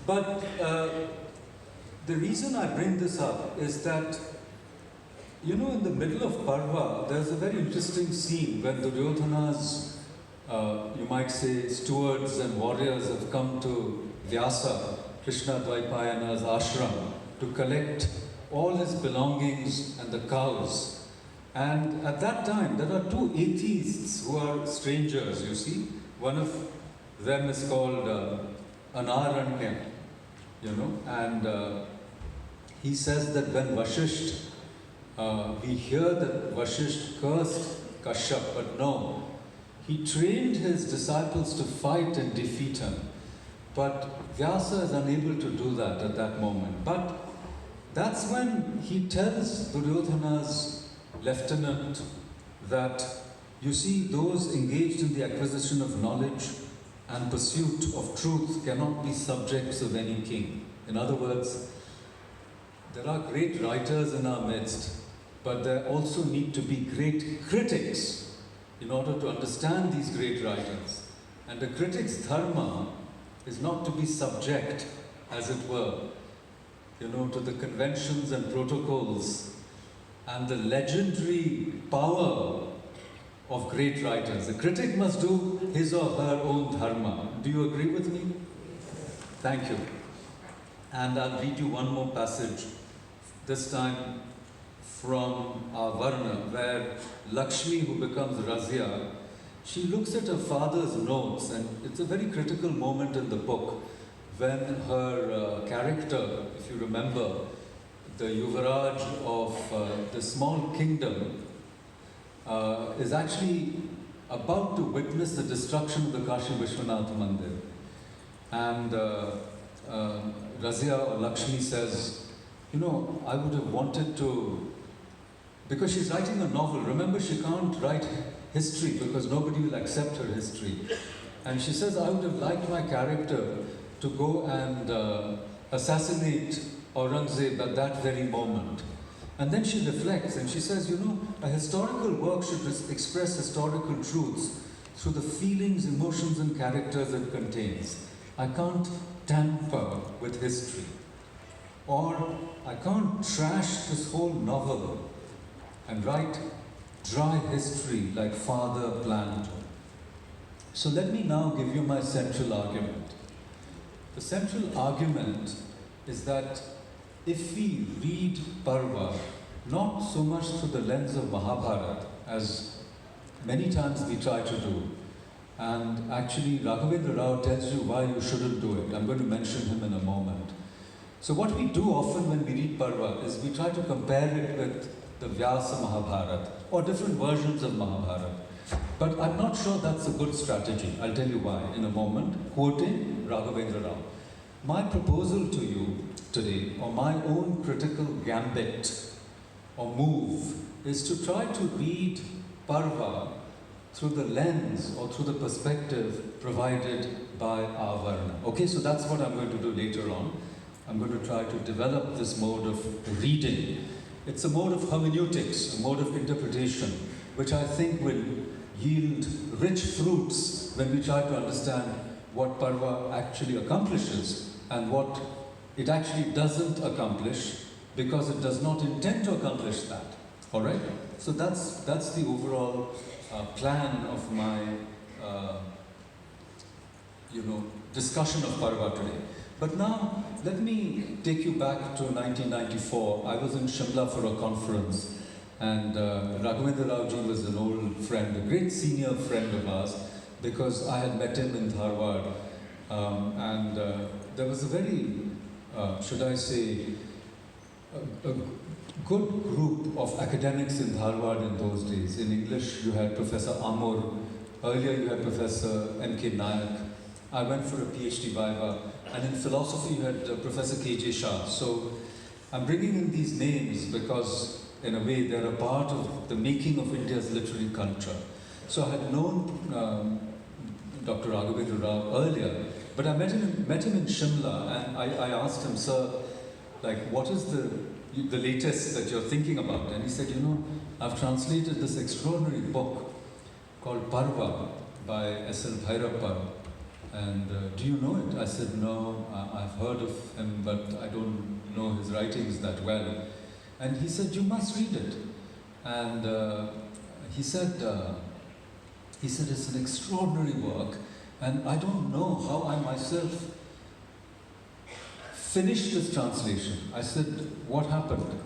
But the reason I bring this up is that, you know, in the middle of Parvah, there's a very interesting scene when Duryodhana's, you might say, stewards and warriors have come to Vyasa, Krishna Dvaipayana's ashram, to collect all his belongings and the cows. And at that time, there are two atheists who are strangers, you see. One of them is called Anaranya, you know, and he says that when Vashisht, we hear that Vashisht cursed Kashyap, but no, he trained his disciples to fight and defeat him. But Vyasa is unable to do that at that moment. But that's when he tells Duryodhana's lieutenant that, you see, those engaged in the acquisition of knowledge and pursuit of truth cannot be subjects of any king. In other words, there are great writers in our midst, but there also need to be great critics in order to understand these great writers. And the critic's dharma is not to be subject, as it were, you know, to the conventions and protocols and the legendary power of great writers. The critic must do his or her own dharma. Do you agree with me? Thank you. And I'll read you one more passage, this time from our Varna, where Lakshmi, who becomes Razia, she looks at her father's notes, and it's a very critical moment in the book when her character, if you remember, the Yuvaraj of the small kingdom, is actually about to witness the destruction of the Kashi Vishwanath Mandir. And Razia or Lakshmi says, you know, I would have wanted to, because she's writing a novel. Remember, she can't write history because nobody will accept her history. And she says, I would have liked my character to go and assassinate Aurangzeb at that very moment. And then she reflects and she says, you know, a historical work should express historical truths through the feelings, emotions, and characters it contains. I can't tamper with history. Or I can't trash this whole novel and write dry history like father planned to. So let me now give you my central argument. The central argument is that if we read Parvah not so much through the lens of Mahabharata, as many times we try to do, and actually Raghavendra Rao tells you why you shouldn't do it. I'm going to mention him in a moment. So what we do often when we read Parvah is we try to compare it with the Vyasa Mahabharata or different versions of Mahabharata. But I'm not sure that's a good strategy. I'll tell you why in a moment, quoting Raghavendra Rao. My proposal to you today, or my own critical gambit or move, is to try to read Parvah through the lens or through the perspective provided by our Varna. Okay, so that's what I'm going to do later on. I'm going to try to develop this mode of reading. It's a mode of hermeneutics, a mode of interpretation, which I think will yield rich fruits when we try to understand what Parvah actually accomplishes and what it actually doesn't accomplish, because it does not intend to accomplish that. All right? So that's the overall plan of my discussion of Parvah today. But now, let me take you back to 1994. I was in Shimla for a conference, and Raghavendra Rao ji was an old friend, a great senior friend of ours, because I had met him in Dharwad. And there was a very, should I say, a good group of academics in Dharwad in those days. In English, you had Professor Amur. Earlier, you had Professor M.K. Nayak. I went for a PhD viva. And in philosophy, you had Professor K.J. Shah. So I'm bringing in these names because, in a way, they're a part of the making of India's literary culture. So I had known Dr. Raghavendra Rao earlier, but I met him in Shimla, and I asked him, sir, like, what is the latest that you're thinking about? And he said, you know, I've translated this extraordinary book called Parvah by S.L. Bhyrappa. And do you know it? I said, no, I've heard of him, but I don't know his writings that well. And he said, you must read it. And he said it's an extraordinary work, and I don't know how I myself finished this translation. I said, what happened?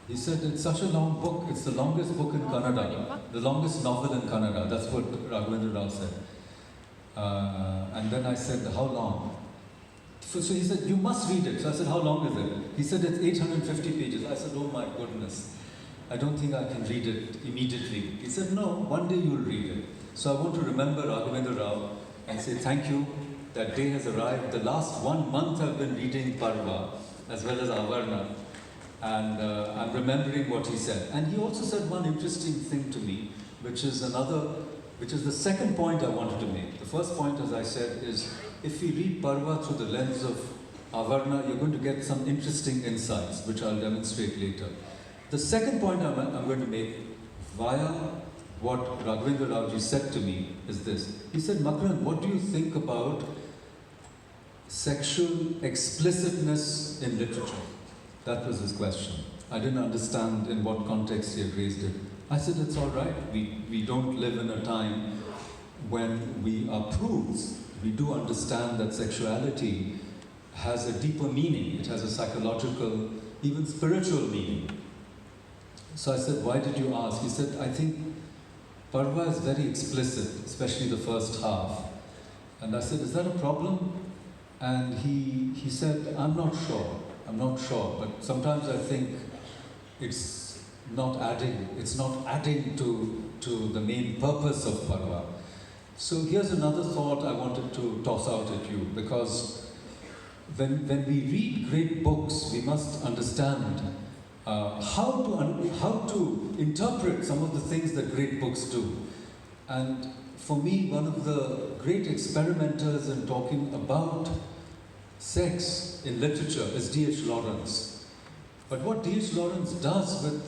He said, it's such a long book, it's the longest book in Kannada, the longest novel in Kannada. That's what Raghavendra Rao said. And then I said, how long? So he said, you must read it. So I said, how long is it? He said, it's 850 pages. I said, oh my goodness, I don't think I can read it immediately. He said, no, one day you'll read it. So I want to remember Raghavendra Rao and say, thank you, that day has arrived. The last 1 month I've been reading Parvah as well as Avarna. And I'm remembering what he said. And he also said one interesting thing to me, which is the second point I wanted to make. The first point, as I said, is if we read Parvah through the lens of Avarna, you're going to get some interesting insights, which I'll demonstrate later. The second point I'm going to make via what Raghavendra Raoji said to me is this. He said, Makarand, what do you think about sexual explicitness in literature? That was his question. I didn't understand in what context he had raised it. I said, it's all right. We don't live in a time when we are prudes. We do understand that sexuality has a deeper meaning. It has a psychological, even spiritual meaning. So I said, why did you ask? He said, I think Parvah is very explicit, especially the first half. And I said, is that a problem? And he said, I'm not sure, but sometimes I think it's not adding to the main purpose of Parvah. So here's another thought I wanted to toss out at you, because when we read great books, we must understand how to interpret some of the things that great books do. And for me, one of the great experimenters in talking about sex in literature is D.H. Lawrence. But what D.H. Lawrence does with,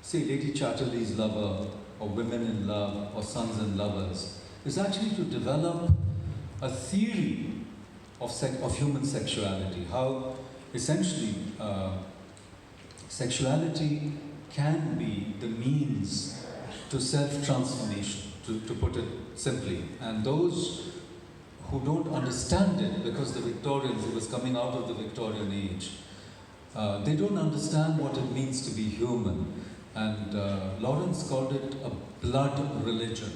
say, Lady Chatterley's Lover, or Women in Love, or Sons and Lovers, is actually to develop a theory of human sexuality, how essentially sexuality can be the means to self-transformation, to put it simply. And those who don't understand it, because the Victorians, it was coming out of the Victorian age, they don't understand what it means to be human. And Lawrence called it a blood religion.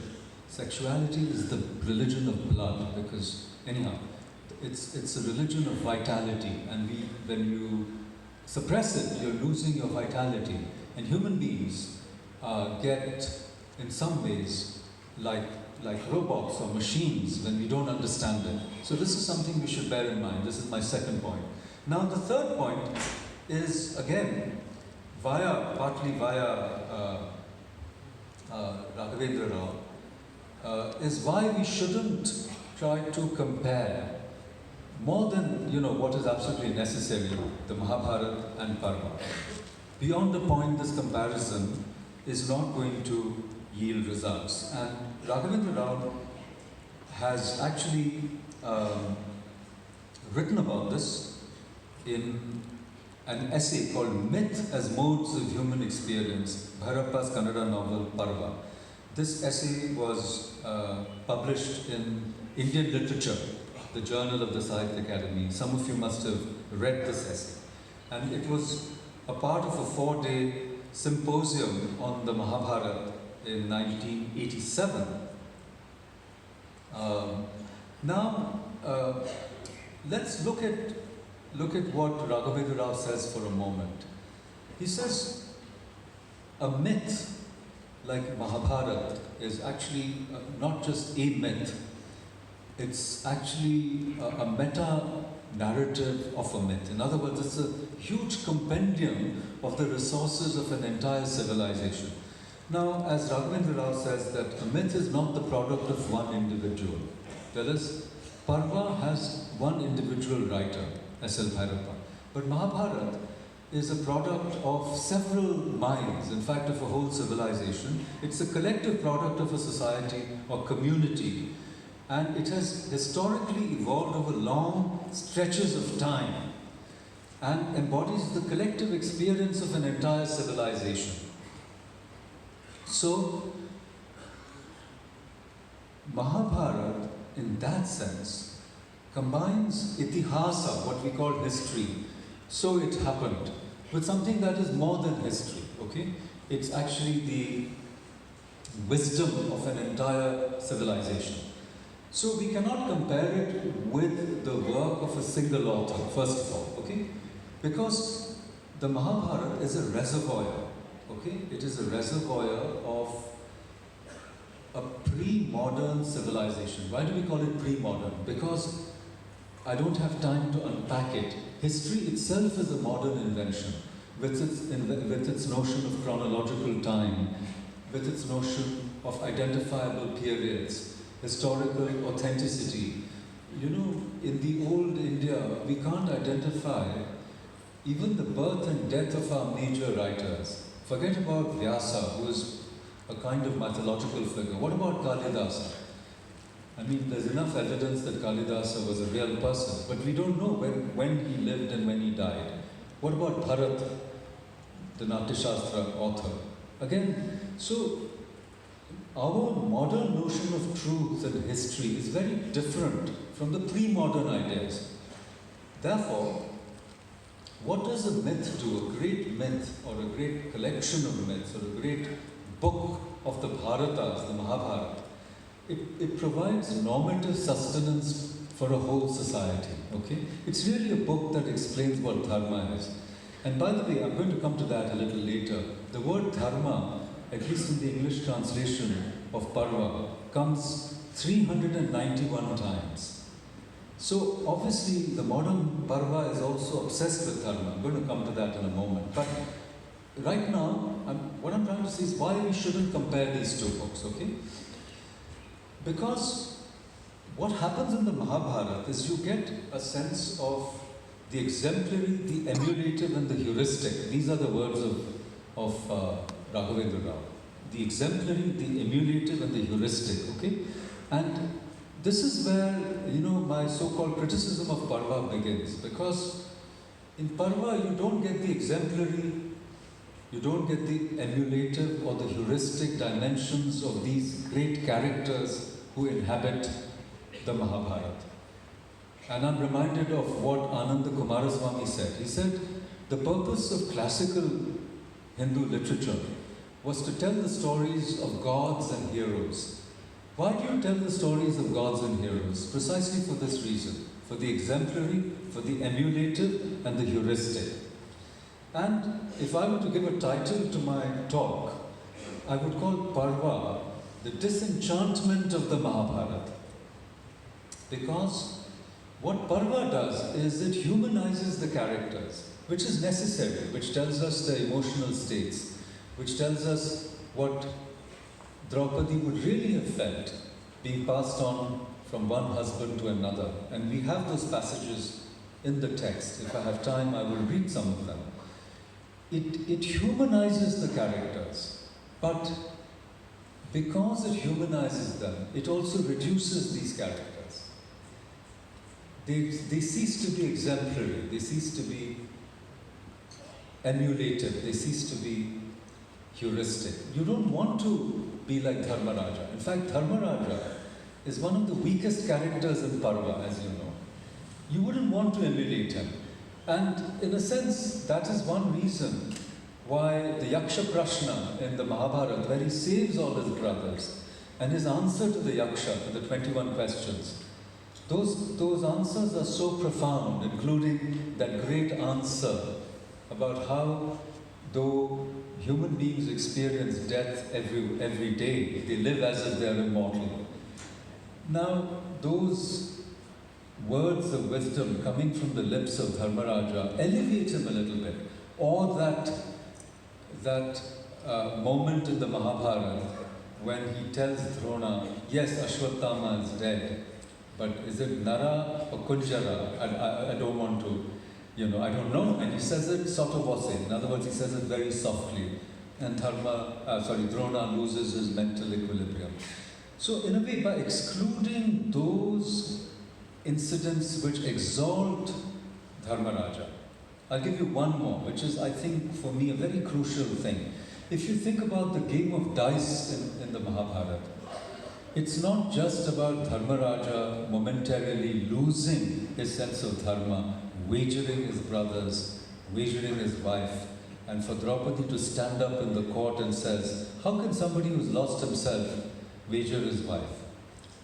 Sexuality is the religion of blood, because anyhow, it's a religion of vitality, and when you suppress it, you're losing your vitality. And human beings get, in some ways, like robots or machines when we don't understand it. So this is something we should bear in mind. This is my second point. Now the third point is, again, partly via Raghavendra Rao, is why we shouldn't try to compare more than what is absolutely necessary, the Mahabharata and Parvah. Beyond the point, this comparison is not going to yield results. And Raghavendra Rao has actually written about this in an essay called Myth as Modes of Human Experience, Bhyrappa's Kannada novel Parvah. This essay was published in Indian Literature, the Journal of the Sahitya Academy. Some of you must have read this essay. And it was a part of a 4-day symposium on the Mahabharata in 1987. Now, let's look at what Raghavendra Rao says for a moment. He says, a myth like Mahabharata is actually not just a myth, it's actually a meta-narrative of a myth. In other words, it's a huge compendium of the resources of an entire civilization. Now, as Raghavendra Rao says, that a myth is not the product of one individual. Whereas Parvah has one individual writer, S.L. Bhyrappa. But Mahabharata is a product of several minds, in fact of a whole civilization. It's a collective product of a society or community and it has historically evolved over long stretches of time and embodies the collective experience of an entire civilization. So, Mahabharata, in that sense, combines itihasa, what we call history, so it happened, with something that is more than history, okay? It's actually the wisdom of an entire civilization. So we cannot compare it with the work of a single author, first of all, okay? Because the Mahabharata is a reservoir, okay? It is a reservoir of a pre-modern civilization. Why do we call it pre-modern? Because I don't have time to unpack it. History itself is a modern invention with its notion of chronological time, with its notion of identifiable periods, historical authenticity. You know, in the old India, we can't identify even the birth and death of our major writers. Forget about Vyasa, who is a kind of mythological figure. What about Kalidasa? I mean, there's enough evidence that Kalidasa was a real person, but we don't know when he lived and when he died. What about Bharat, the Natyashastra author? Again, so our modern notion of truth and history is very different from the pre-modern ideas. Therefore, what does a myth do, a great myth or a great collection of myths or a great book of the Bharatas, the Mahabharata? It provides normative sustenance for a whole society, okay? It's really a book that explains what dharma is. And by the way, I'm going to come to that a little later. The word dharma, at least in the English translation of Parvah, comes 391 times. So obviously the modern Parvah is also obsessed with dharma. I'm going to come to that in a moment. But right now, what I'm trying to say is why we shouldn't compare these two books, okay? Because what happens in the Mahabharata is you get a sense of the exemplary, the emulative, and the heuristic. These are the words of Raghavendra Rao. The exemplary, the emulative, and the heuristic, okay? And this is where, you know, my so-called criticism of Parvah begins. Because in Parvah, you don't get the exemplary, you don't get the emulative or the heuristic dimensions of these great characters who inhabit the Mahabharata. And I'm reminded of what Ananda Kumaraswamy said. He said, the purpose of classical Hindu literature was to tell the stories of gods and heroes. Why do you tell the stories of gods and heroes? Precisely for this reason, for the exemplary, for the emulative, and the heuristic. And if I were to give a title to my talk, I would call Parvah the disenchantment of the Mahabharata. Because what Parvah does is it humanizes the characters, which is necessary, which tells us their emotional states, which tells us what Draupadi would really have felt being passed on from one husband to another. And we have those passages in the text. If I have time, I will read some of them. It humanizes the characters, but because it humanizes them, it also reduces these characters. They cease to be exemplary, they cease to be emulative, they cease to be heuristic. You don't want to be like Dharmaraja. In fact, Dharmaraja is one of the weakest characters in Parvah, as you know. You wouldn't want to emulate him. And in a sense, that is one reason why the Yaksha Prashna in the Mahabharata, where he saves all his brothers, and his answer to the Yaksha, to the 21 questions, those answers are so profound, including that great answer about how, though human beings experience death every day, they live as if they are immortal. Now, those words of wisdom coming from the lips of Dharmaraja elevate him a little bit. Or that moment in the Mahabharata when he tells Drona, yes, Ashwatthama is dead, but is it Nara or Kunjara? I don't want to, I don't know. And he says it sotovase. In other words, he says it very softly. And Drona loses his mental equilibrium. So in a way, by excluding those incidents which exalt Dharmaraja, I'll give you one more, which is, I think, for me, a very crucial thing. If you think about the game of dice in the Mahabharata, it's not just about Dharmaraja momentarily losing his sense of dharma, wagering his brothers, wagering his wife, and for Draupadi to stand up in the court and says, how can somebody who's lost himself wager his wife?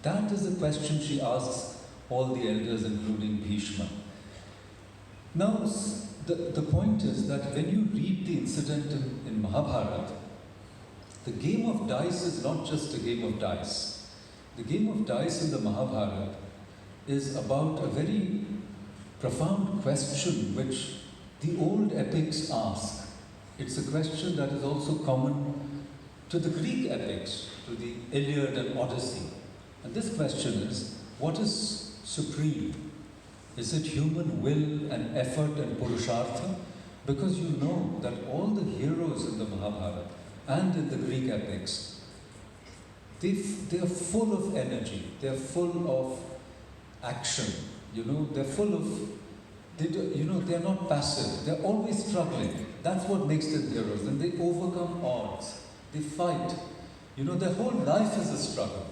That is the question she asks all the elders, including Bhishma. Now, the point is that when you read the incident in Mahabharata, the game of dice is not just a game of dice. The game of dice in the Mahabharata is about a very profound question which the old epics ask. It's a question that is also common to the Greek epics, to the Iliad and Odyssey. And this question is, what is supreme? Is it human will and effort and purushartha? Because you know that all the heroes in the Mahabharata and in the Greek epics, they are full of energy, they are full of action, they're full of, they are not passive, they're always struggling. That's what makes them heroes. And they overcome odds, they fight. Their whole life is a struggle.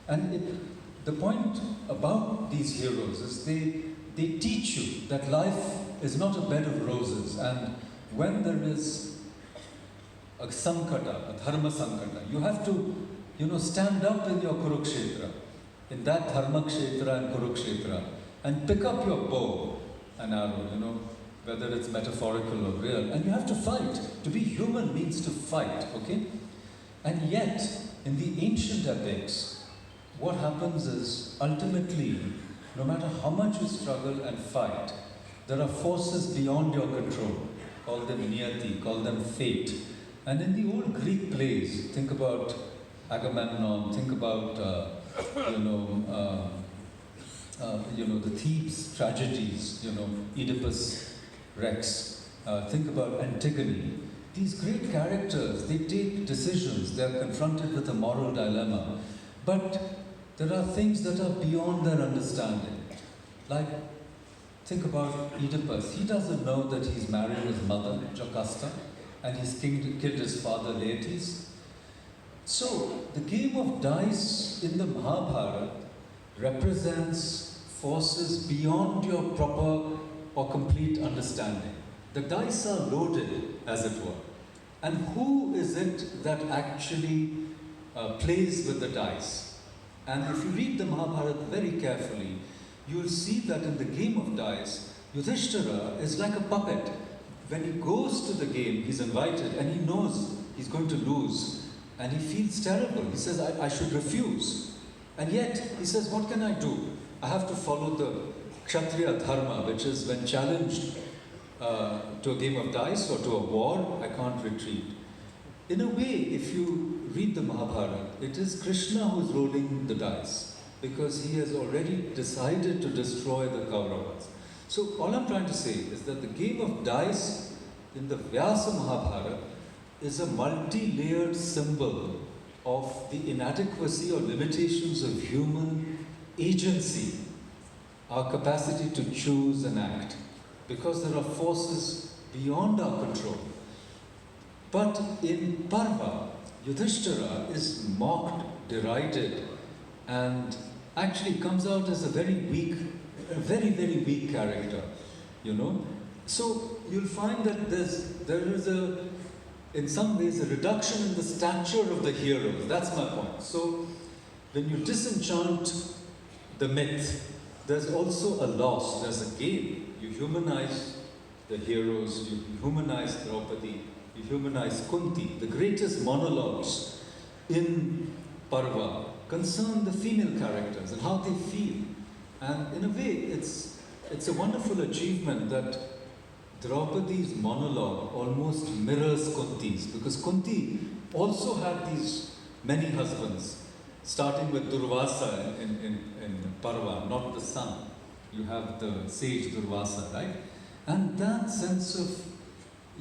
And the point about these heroes is they teach you that life is not a bed of roses, and when there is a sankata, a dharma sankata, you have to stand up in your Kurukshetra, in that dharma kshetra and Kurukshetra, and pick up your bow and arrow, whether it's metaphorical or real, and you have to fight. To be human means to fight, okay? And yet, in the ancient epics, what happens is, ultimately, no matter how much you struggle and fight, there are forces beyond your control. Call them niyati, call them fate. And in the old Greek plays, think about Agamemnon, think about, the Thebes tragedies, Oedipus Rex, think about Antigone. These great characters, they take decisions, they're confronted with a moral dilemma, but there are things that are beyond their understanding. Like, think about Oedipus. He doesn't know that he's married his mother, Jocasta, and he's killed his father, Laertes. So, the game of dice in the Mahabharata represents forces beyond your proper or complete understanding. The dice are loaded, as it were. And who is it that actually plays with the dice? And if you read the Mahabharata very carefully, you'll see that in the game of dice, Yudhishthira is like a puppet. When he goes to the game, he's invited and he knows he's going to lose. And he feels terrible. He says, I should refuse. And yet, he says, what can I do? I have to follow the Kshatriya dharma, which is when challenged to a game of dice or to a war, I can't retreat. In a way, if you read the Mahabharata, it is Krishna who's rolling the dice, because he has already decided to destroy the Kauravas. So all I'm trying to say is that the game of dice in the Vyasa Mahabharata is a multi-layered symbol of the inadequacy or limitations of human agency, our capacity to choose and act, because there are forces beyond our control. But in Parvah, Yudhishthira is mocked, derided, and actually comes out as a very, very weak character, So you'll find that there is in some ways, a reduction in the stature of the heroes. That's my point. So when you disenchant the myth, there's also a loss, there's a gain. You humanize the heroes, you humanize Draupadi, you humanize Kunti. The greatest monologues in Parvah concern the female characters and how they feel. And in a way, it's a wonderful achievement that Draupadi's monologue almost mirrors Kunti's, because Kunti also had these many husbands, starting with Durvasa in Parvah, not the son. You have the sage Durvasa, right? And that sense of,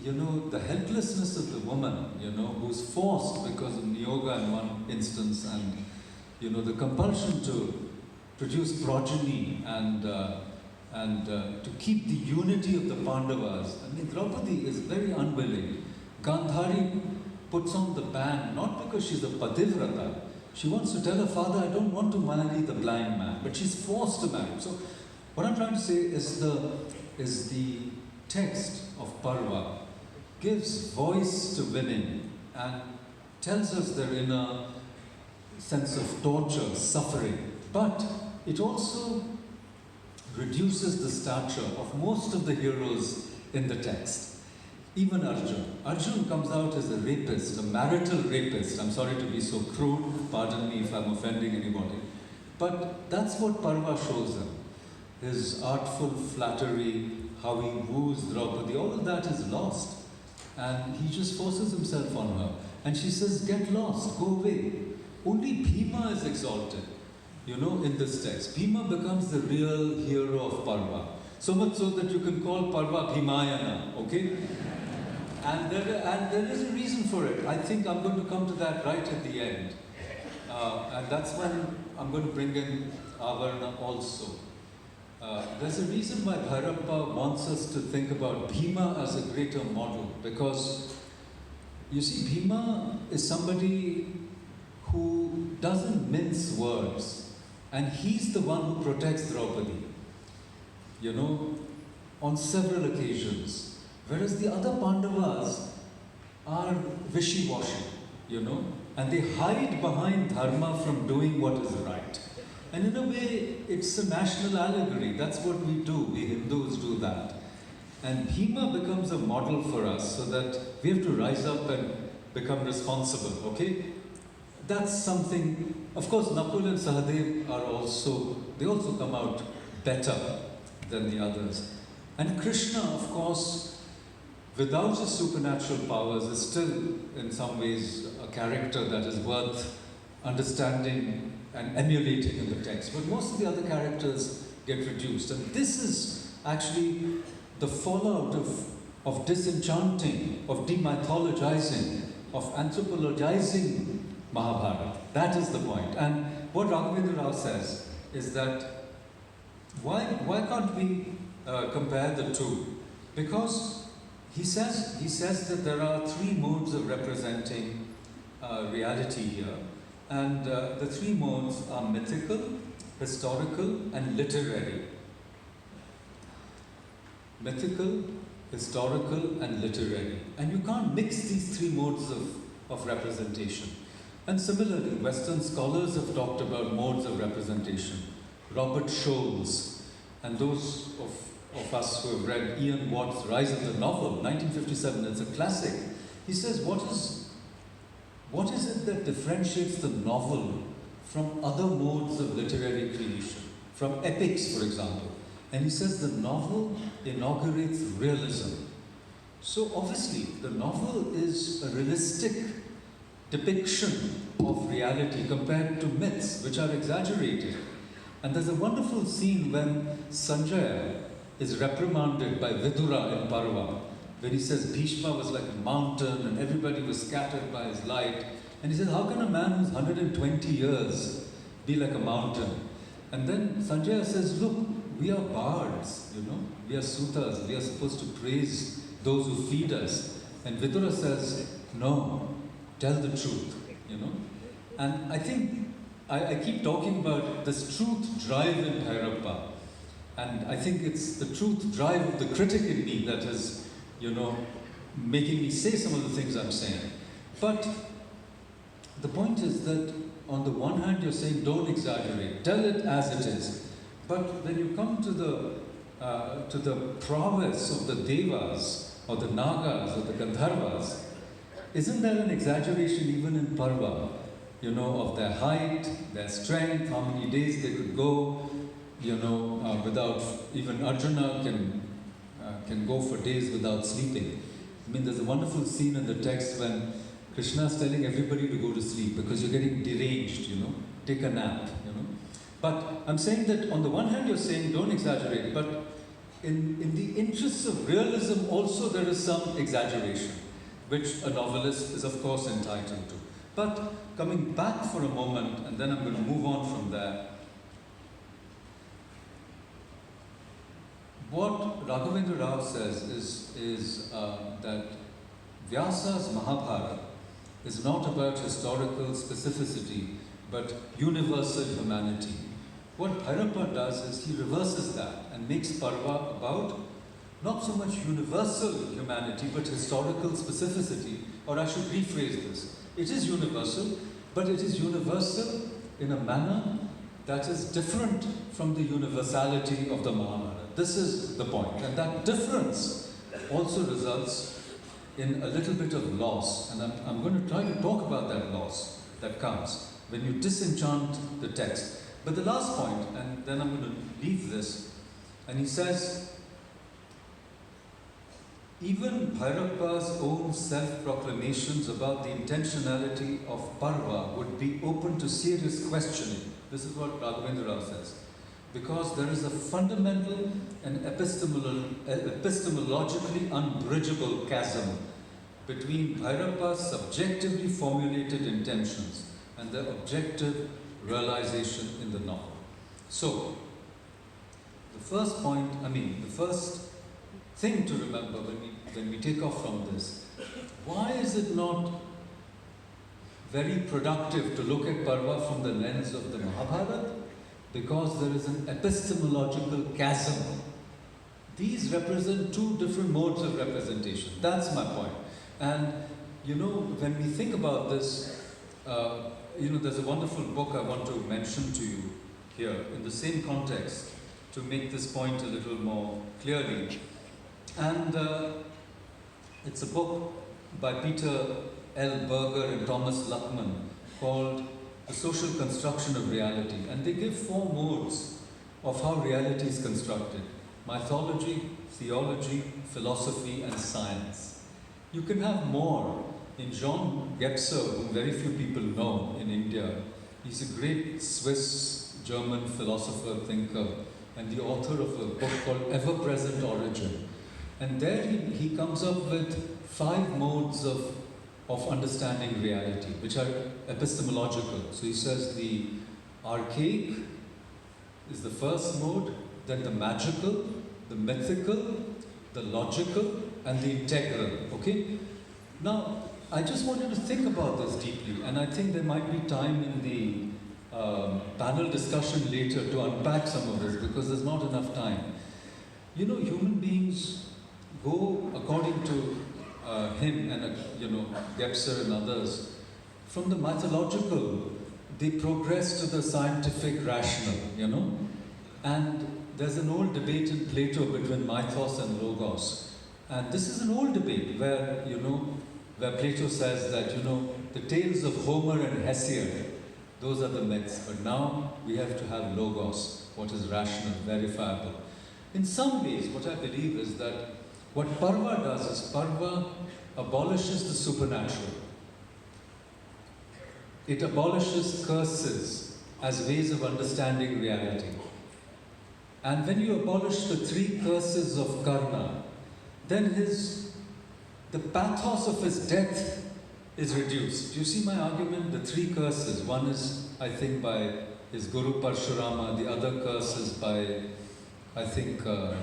the helplessness of the woman, who's forced because of Niyoga in one instance and the compulsion to produce progeny and to keep the unity of the Pandavas. I mean, Draupadi is very unwilling. Gandhari puts on the ban, not because she's a Pativrata. She wants to tell her father, I don't want to marry the blind man, but she's forced to marry him. So, what I'm trying to say is the text of Parvah gives voice to women and tells us their inner sense of torture, suffering, but it also reduces the stature of most of the heroes in the text. Even Arjun. Arjun comes out as a rapist, a marital rapist. I'm sorry to be so crude, pardon me if I'm offending anybody. But that's what Parvah shows him. His artful flattery, how he woos Draupadi, all of that is lost. And he just forces himself on her. And she says, get lost, go away. Only Bhima is exalted, in this text. Bhima becomes the real hero of Parvah. So much so that you can call Parvah Bhimayana, okay? And there is a reason for it. I think I'm going to come to that right at the end. And that's when I'm going to bring in Avarna also. There's a reason why Bhyrappa wants us to think about Bhima as a greater model, because you see, Bhima is somebody who doesn't mince words, and he's the one who protects Draupadi, on several occasions. Whereas the other Pandavas are wishy-washy, and they hide behind dharma from doing what is right. And in a way, it's a national allegory. That's what we do. We Hindus do that. And Bhima becomes a model for us so that we have to rise up and become responsible, okay? That's something, of course, Nakul and Sahadev they also come out better than the others. And Krishna, of course, without his supernatural powers, is still, in some ways, a character that is worth understanding and emulating in the text. But most of the other characters get reduced. And this is actually the fallout of disenchanting, of demythologizing, of anthropologizing Mahabharata. That is the point. And what Raghavendra Rao says is that why can't we compare the two? Because he says that there are three modes of representing reality here. And the three modes are mythical, historical, and literary. Mythical, historical, and literary. And you can't mix these three modes of representation. And similarly, Western scholars have talked about modes of representation. Robert Scholes, and those of us who have read Ian Watt's Rise of the Novel, 1957, it's a classic. He says, what is it that differentiates the novel from other modes of literary creation, from epics, for example? And he says the novel inaugurates realism. So obviously, the novel is a realistic depiction of reality compared to myths, which are exaggerated. And there's a wonderful scene when Sanjaya is reprimanded by Vidura in Parvah, when he says Bhishma was like a mountain and everybody was scattered by his light. And he says, how can a man who's 120 years be like a mountain? And then Sanjaya says, look, we are bards, we are sutas, we are supposed to praise those who feed us. And Vidura says, no, tell the truth, And I think, I keep talking about this truth drive in Bhyrappa. And I think it's the truth drive of the critic in me that is, making me say some of the things I'm saying. But the point is that on the one hand, you're saying don't exaggerate, tell it as it is. But when you come to the prowess of the Devas, or the Nagas, or the Gandharvas, isn't there an exaggeration even in Parvah? Of their height, their strength, how many days they could go, without, even Arjuna can go for days without sleeping. I mean, there's a wonderful scene in the text when Krishna is telling everybody to go to sleep because you're getting deranged, take a nap, But I'm saying that on the one hand you're saying don't exaggerate, but in the interests of realism also there is some exaggeration, which a novelist is of course entitled to. But coming back for a moment, and then I'm going to move on from there. What Raghavendra Rao says is that Vyasa's Mahabharata is not about historical specificity, but universal humanity. What Bhyrappa does is he reverses that and makes Parvah about not so much universal humanity, but historical specificity. Or I should rephrase this. It is universal, but it is universal in a manner that is different from the universality of the Mahabharata. This is the point. And that difference also results in a little bit of loss. And I'm going to try to talk about that loss that comes when you disenchant the text. But the last point, and then I'm going to leave this, and he says, even Bhyrappa's own self-proclamations about the intentionality of Parvah would be open to serious questioning. This is what Raghavendra Rao says. Because there is a fundamental and epistemologically unbridgeable chasm between Bhyrappa's subjectively formulated intentions and the objective realization in the novel. So, the first point, the first thing to remember when we take off from this, why is it not very productive to look at Parvah from the lens of the Mahabharata? Because there is an epistemological chasm. These represent two different modes of representation. That's my point. And when we think about this, there's a wonderful book I want to mention to you here in the same context to make this point a little more clearly. And it's a book by Peter L. Berger and Thomas Luckman called The Social Construction of Reality. And they give 4 modes of how reality is constructed: mythology, theology, philosophy, and science. You can have more. In Jean Gebser, whom very few people know in India, he's a great Swiss-German philosopher, thinker, and the author of a book called Ever-Present Origin. And there he comes up with 5 modes of understanding reality, which are epistemological. So he says the archaic is the first mode, then the magical, the mythical, the logical, and the integral. Okay? Now, I just want you to think about this deeply, and I think there might be time in the panel discussion later to unpack some of this, because there's not enough time. Human beings go, according to him and Gebser and others, from the mythological, they progress to the scientific rational, And there's an old debate in Plato between mythos and logos. And this is an old debate where, where Plato says that, the tales of Homer and Hesiod, those are the myths. But now we have to have logos, what is rational, verifiable. In some ways, what I believe is that what Parvah does is Parvah abolishes the supernatural. It abolishes curses as ways of understanding reality. And when you abolish the 3 curses of Karna, then the pathos of his death is reduced. You see my argument? The 3 curses. One is, I think, by his Guru Parshurama. The other curse is by, I think by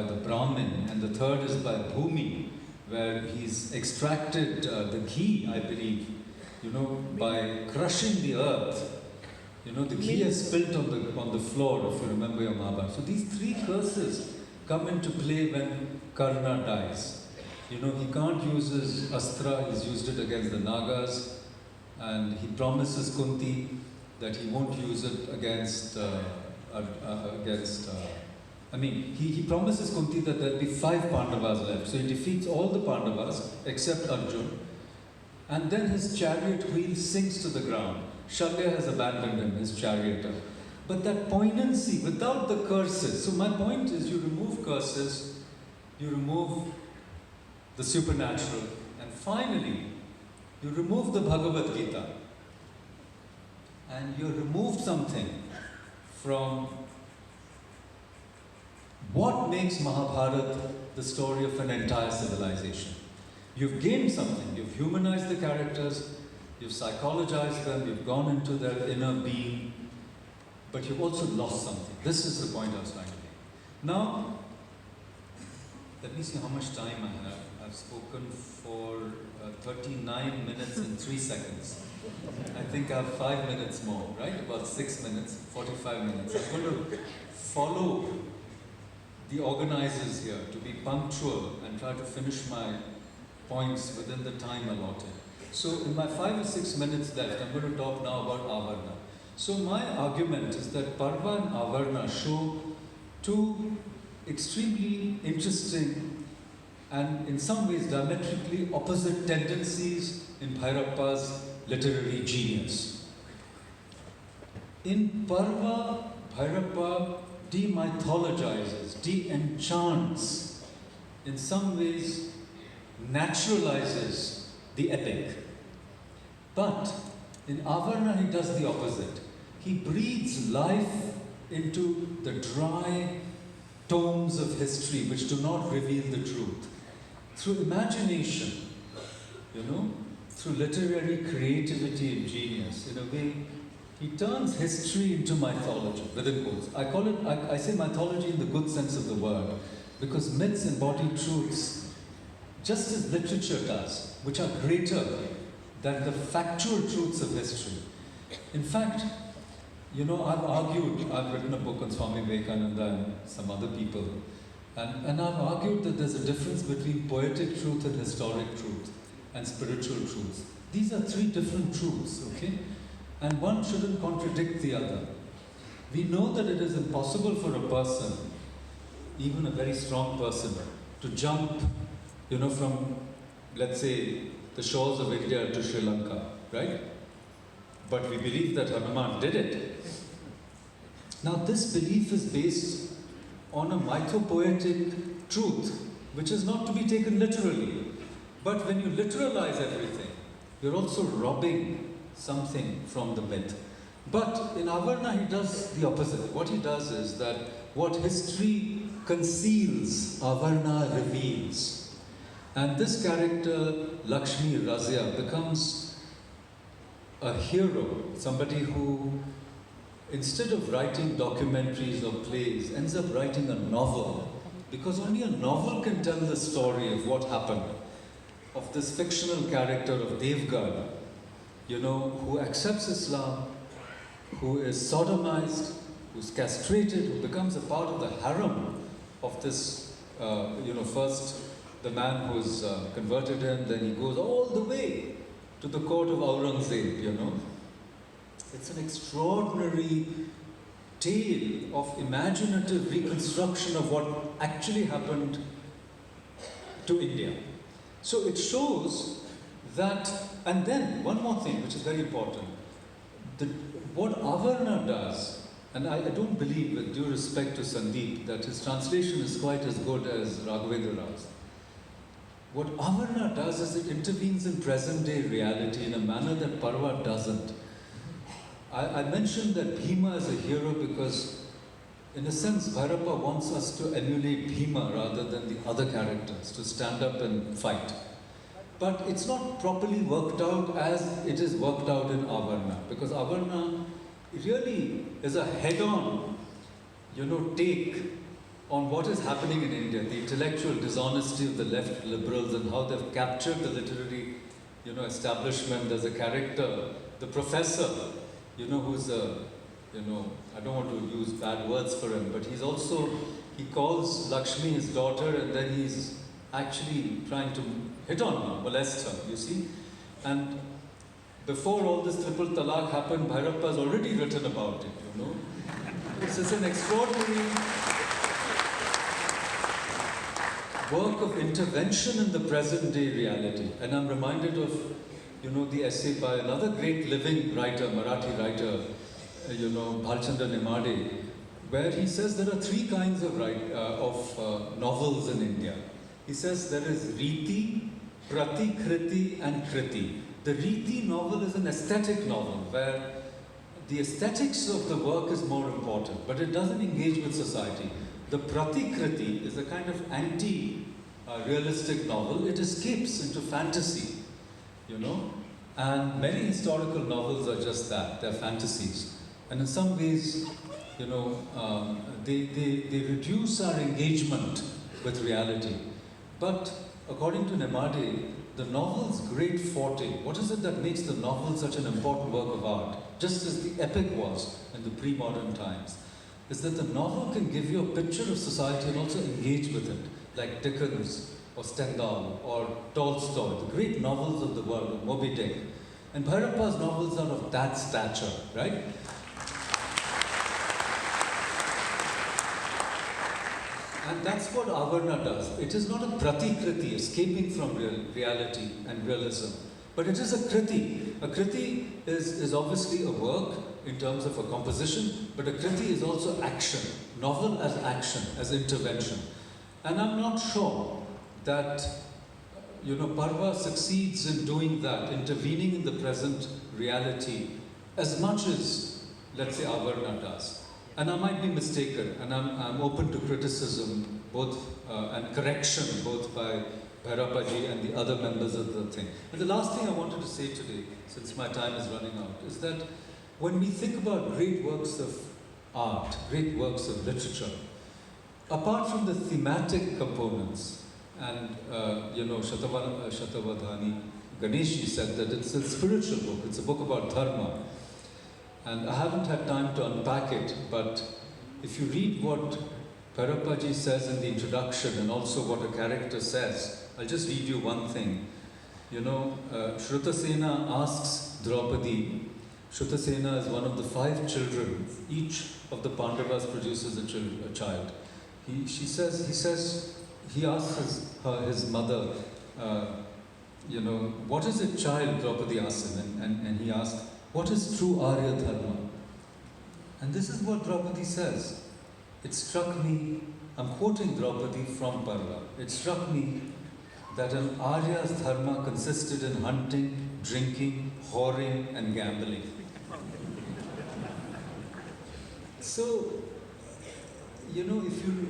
the Brahmin. And the third is by Bhumi, where he's extracted the ghee, I believe, by crushing the earth. The ghee is spilt on the floor, if you remember your Mahabharata. So these 3 curses come into play when Karna dies. He can't use his astra, he's used it against the Nagas, and he promises Kunti that he won't use it against, he promises Kunti that there'll be 5 Pandavas left. So he defeats all the Pandavas except Arjun, and then his chariot wheel sinks to the ground. Shalya has abandoned him, his charioteer. But that poignancy without the curses. So my point is, you remove curses, you remove the supernatural, and finally, you remove the Bhagavad Gita. And you removed something from what makes Mahabharata the story of an entire civilization. You've gained something. You've humanized the characters, you've psychologized them, you've gone into their inner being, but you've also lost something. This is the point I was trying to make. Now, let me see how much time I have. I've spoken for 39 minutes and 3 seconds. I think I have 5 minutes more, right? About 6 minutes, 45 minutes. I'm going to follow the organizers here to be punctual and try to finish my points within the time allotted. So in my 5 or 6 minutes left, I'm going to talk now about Avarna. So my argument is that Parvah and Avarna show two extremely interesting and in some ways diametrically opposite tendencies in Bhyrappa's literary genius. In Parvah, Bhyrappa demythologizes, de-enchants, in some ways naturalizes the epic. But in Avarna he does the opposite. He breathes life into the dry tomes of history which do not reveal the truth. Through imagination, through literary creativity and genius, in a way, he turns history into mythology, within quotes. I say mythology in the good sense of the word, because myths embody truths, just as literature does, which are greater than the factual truths of history. In fact, I've written a book on Swami Vivekananda and some other people, and I've argued that there's a difference between poetic truth and historic truth and spiritual truth. These are three different truths, okay? And one shouldn't contradict the other. We know that it is impossible for a person, even a very strong person, to jump, from, let's say, the shores of India to Sri Lanka, right? But we believe that Hanuman did it. Now, this belief is based on a mythopoetic truth, which is not to be taken literally. But when you literalize everything, you're also robbing something from the myth. But in Avarna, he does the opposite. What he does is that what history conceals, Avarna reveals. And this character, Lakshmi Razya, becomes a hero, somebody who, instead of writing documentaries or plays, ends up writing a novel. Because only a novel can tell the story of what happened, of this fictional character of Devgad, who accepts Islam, who is sodomized, who's castrated, who becomes a part of the harem of this, first the man who's converted him, then he goes all the way to the court of Aurangzeb, It's an extraordinary tale of imaginative reconstruction of what actually happened to India. So it shows that, and then one more thing which is very important, what Avarna does, and I don't believe, with due respect to Sandeep, that his translation is quite as good as Raghavendra Rao's. What Avarna does is it intervenes in present day reality in a manner that Parvah doesn't. I mentioned that Bhima is a hero because, in a sense, Bhyrappa wants us to emulate Bhima rather than the other characters, to stand up and fight. But it's not properly worked out as it is worked out in Avarna, because Avarna really is a head-on, take on what is happening in India, the intellectual dishonesty of the left liberals and how they've captured the literary, establishment. There's a character, the professor, who's a, I don't want to use bad words for him, but he calls Lakshmi his daughter, and then he's actually trying to hit on her, molest her, you see. And before all this triple talaq happened, Bhyrappa has already written about it, This is an extraordinary work of intervention in the present day reality. And I'm reminded of, the essay by another great living writer, Marathi writer, Bhalchandra Nemade, where he says there are three kinds of novels in India. He says there is Riti, Pratikriti and Kriti. The Riti novel is an aesthetic novel where the aesthetics of the work is more important, but it doesn't engage with society. The Pratikriti is a kind of realistic novel, it escapes into fantasy, you know. And many historical novels are just that, they're fantasies. And in some ways, you know, they reduce our engagement with reality. But according to Nemade, the novel's great forte, what is it that makes the novel such an important work of art, just as the epic was in the pre-modern times, is that the novel can give you a picture of society and also engage with it, like Dickens or Stendhal or Tolstoy, the great novels of the world, or Moby Dick. And Bhyrappa's novels are of that stature, right? And that's what Avarna does. It is not a pratikriti, escaping from reality and realism, but it is a kriti. A kriti is obviously a work in terms of a composition, but a kriti is also action, novel as action, as intervention. And I'm not sure that, you know, Parvah succeeds in doing that, intervening in the present reality as much as, let's say, Avarna does. And I might be mistaken, and I'm open to criticism, both and correction, both by Bhyrappa and the other members of the thing. And the last thing I wanted to say today, since my time is running out, is that when we think about great works of art, great works of literature, apart from the thematic components, and you know, Shatavadhani Ganeshi said that it's a spiritual book, it's a book about dharma. And I haven't had time to unpack it, but if you read what Bhyrappa says in the introduction and also what a character says, I'll just read you one thing. You know, Shrutasena asks Draupadi, Shrutasena is one of the 5 children, each of the Pandavas produces a child. He asks his mother, you know, what is a child, Draupadi asks him, and he asks, what is true Arya Dharma? And this is what Draupadi says. It struck me, I'm quoting Draupadi from Parvah, it struck me that an Arya's Dharma consisted in hunting, drinking, whoring, and gambling. So, you know,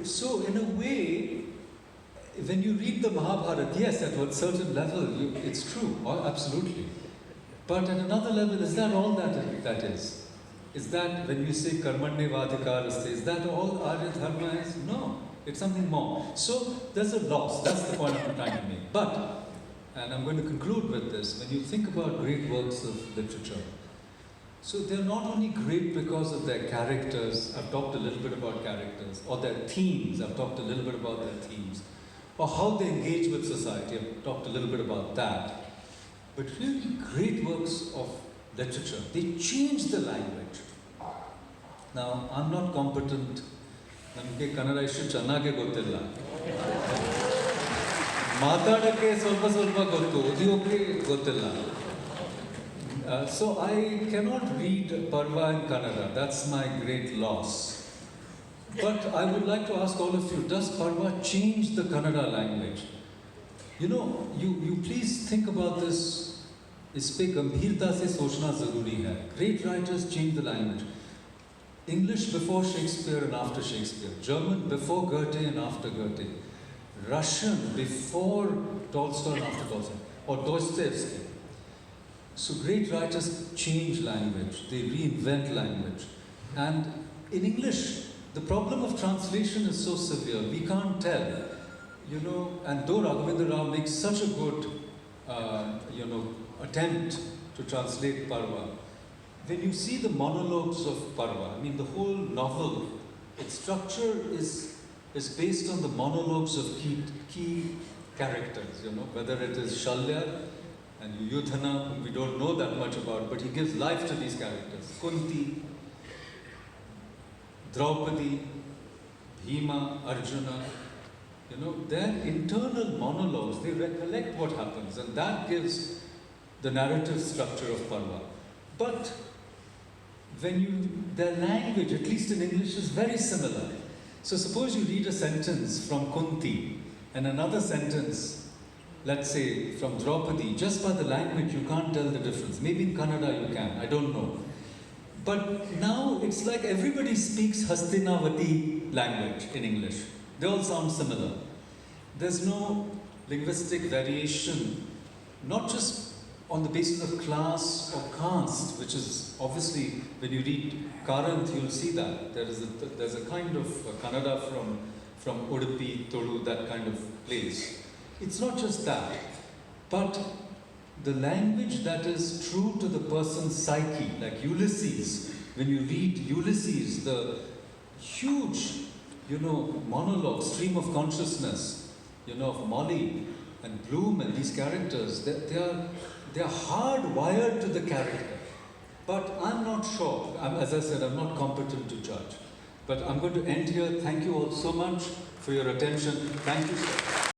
so in a way, when you read the Mahabharata, yes, at a certain level, it's true, absolutely. But at another level, is that all that is? Is that when you say karmanye vadhikaraste, is that all Arya Dharma is? No, it's something more. So there's a loss, that's the point I'm trying to make. But, and I'm going to conclude with this, when you think about great works of literature, so they're not only great because of their characters, I've talked a little bit about characters, or their themes, I've talked a little bit about their themes, or how they engage with society, I've talked a little bit about that. But really great works of literature, they change the language. Now, I'm not competent. Namke Kannada ishtu channage gottilla. Matadake ಸ್ವಲ್ಪ ಗೊತ್ತು, ಓದಿಯೋಕೆ ಗೊತ್ತಿಲ್ಲ. So I cannot read Parvah in Kannada. That's my great loss. But I would like to ask all of you, does Parvah change the Kannada language? You know, you please think about this. इस पे गंभीरता से सोचना ज़रूरी है. Great writers change the language. English before Shakespeare and after Shakespeare. German before Goethe and after Goethe. Russian before Tolstoy and after Tolstoy. Or Dostoevsky. So great writers change language. They reinvent language. And in English, the problem of translation is so severe. We can't tell. You know, and though Raghavendra Rao makes such a good, you know, attempt to translate Parvah, when you see the monologues of Parvah, I mean the whole novel, its structure is based on the monologues of key characters, you know, whether it is Shalya and Yudhana, whom we don't know that much about, but he gives life to these characters. Kunti, Draupadi, Bhima, Arjuna, you know, their internal monologues, they recollect what happens, and that gives the narrative structure of Parvah. But their language, at least in English, is very similar. So suppose you read a sentence from Kunti and another sentence, let's say, from Draupadi, just by the language you can't tell the difference. Maybe in Kannada you can, I don't know. But now it's like everybody speaks Hastinavati language in English. They all sound similar. there's no linguistic variation, not just on the basis of class or caste, which is obviously, when you read Makarand, you'll see that. There's a kind of Kannada from Udupi, Tolu, that kind of place. It's not just that, but the language that is true to the person's psyche, like Ulysses. When you read Ulysses, the huge, monologue, stream of consciousness, of Molly and Bloom and these characters, they're hardwired to the character. But I'm not sure. As I said, I'm not competent to judge. But I'm going to end here. Thank you all so much for your attention. Thank you, sir.